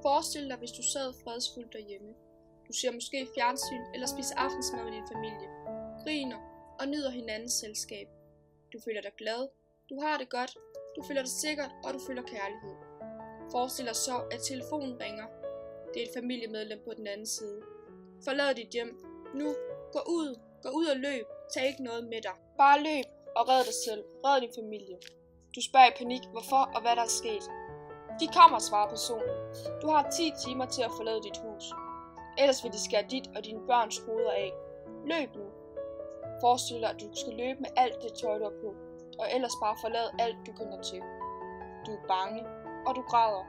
Forestil dig, hvis du sad fredsfuldt derhjemme. Du ser måske fjernsyn eller spiser aftensmad med din familie, griner og nyder hinandens selskab. Du føler dig glad, du har det godt, du føler dig sikkert, og du føler kærlighed. Forestil dig så, at telefonen ringer. Det er et familiemedlem på den anden side. Forlad dit hjem. Nu, gå ud og løb. Tag ikke noget med dig. Bare løb og red dig selv. Red din familie. Du spørger i panik, hvorfor og hvad der er sket. De kommer, svarer personen. Du har 10 timer til at forlade dit hus. Ellers vil de skære dit og dine børns hoveder af. Løb nu. Forestil dig, at du skal løbe med alt det tøj, du har på, og ellers bare forlade alt, du kender til. Du er bange, og du græder.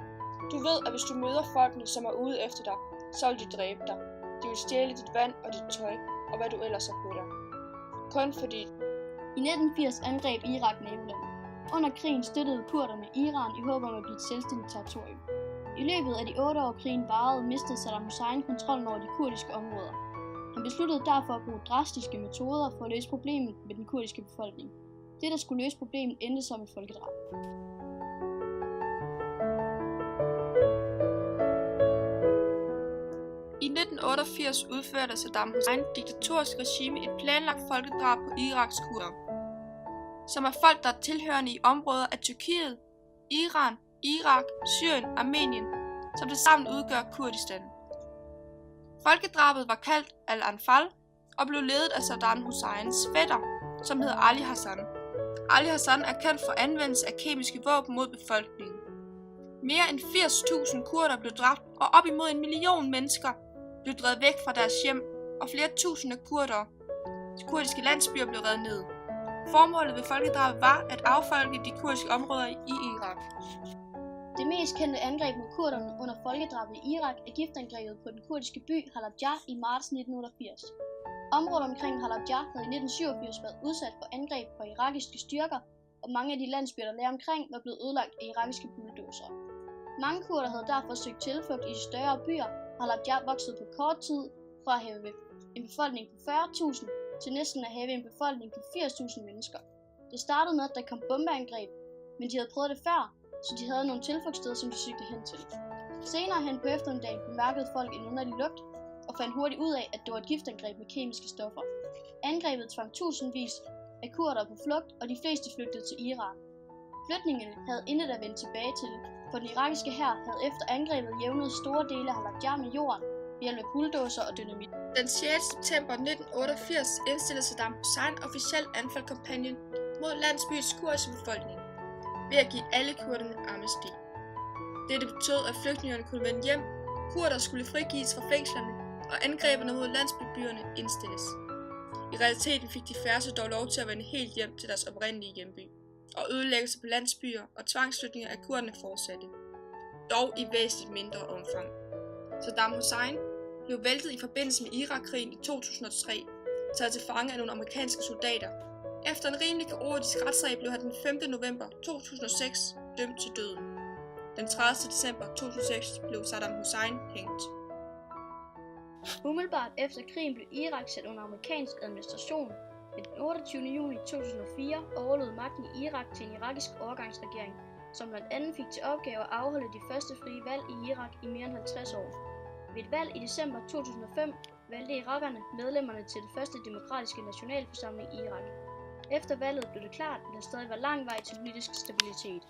Du ved, at hvis du møder folkene, som er ude efter dig, så vil de dræbe dig. De vil stjæle dit vand og dit tøj, og hvad du ellers har på dig. Kun fordi... I 1980 angreb Irak nabolandet. Under krigen støttede kurderne Iran i håb om at blive et selvstændigt territorium. I løbet af de 8 år krigen varede, mistede Saddam Hussein kontrollen over de kurdiske områder. Han besluttede derfor at bruge drastiske metoder for at løse problemet med den kurdiske befolkning. Det, der skulle løse problemet, endte som et folkedrab. I 1988 udførte Saddam Hussein diktatorisk regime et planlagt folkedrab på Iraks kurdere, som er folk, der er tilhørende i områder af Tyrkiet, Iran, Irak, Syrien, Armenien, som det sammen udgør Kurdistan. Folkedrabet var kaldt Al-Anfal og blev ledet af Saddam Husseins fætter, som hed Ali Hassan. Ali Hassan er kendt for anvendelse af kemiske våben mod befolkningen. Mere end 80.000 kurder blev dræbt, og op imod 1 million mennesker blev drevet væk fra deres hjem, og flere tusinde kurdiske landsbyer blev revet ned. Formålet ved folkedrabet var at affolke de kurdiske områder i Irak. Det mest kendte angreb mod kurderne under folkedrabet i Irak er giftangrebet på den kurdiske by Halabja i marts 1988. Området omkring Halabja havde i 1987 været udsat for angreb fra irakiske styrker, og mange af de landsbyer, der lå omkring, var blevet ødelagt af irakiske bulldozere. Mange kurder havde derfor søgt tilflugt i de større byer, og Halabja voksede på kort tid fra at have en befolkning på 40.000 til næsten at have en befolkning på 80.000 mennesker. Det startede med, at der kom bombeangreb, men de havde prøvet det før, så de havde nogle tilflugtssteder, som de søgte hen til. Senere hen på eftermiddagen bemærkede folk en underlig lugt og fandt hurtigt ud af, at det var et giftangreb med kemiske stoffer. Angrebet tvang tusindvis af kurdere på flugt, og de fleste flygtede til Iran. Flytningerne havde intet at vende tilbage til, for den irakiske hær havde efter angrebet jævnet store dele af Halabja med jorden ved hjælp af bulldozer og dynamit. Den 6. september 1988 indstillede Saddam Hussein officielt anfaldskampagnen mod landsbyens kurdiske befolkning ved at give alle kurderne amnesti. Dette betød, at flygtningerne kunne vende hjem, kurder skulle frigives fra fængslerne, og angrebene mod landsbybyerne indstilles. I realiteten fik de færreste dog lov til at vende helt hjem til deres oprindelige hjemby, og ødelæggelse på landsbyer og tvangsflytninger af kurderne fortsatte, dog i væsentligt mindre omfang. Saddam Hussein blev væltet i forbindelse med Irakkrigen i 2003, taget til fange af nogle amerikanske soldater. Efter en rimelig kaotisk retssag blev han den 5. november 2006 dømt til døden. Den 30. december 2006 blev Saddam Hussein hængt. Umiddelbart efter krigen blev Irak sat under amerikansk administration, men den 28. juni 2004 overlod magten i Irak til en irakisk overgangsregering, som blandt andet fik til opgave at afholde de første frie valg i Irak i mere end 50 år. Ved et valg i december 2005 valgte irakerne medlemmerne til den første demokratiske nationalforsamling i Irak. Efter valget blev det klart, at der stadig var lang vej til politisk stabilitet.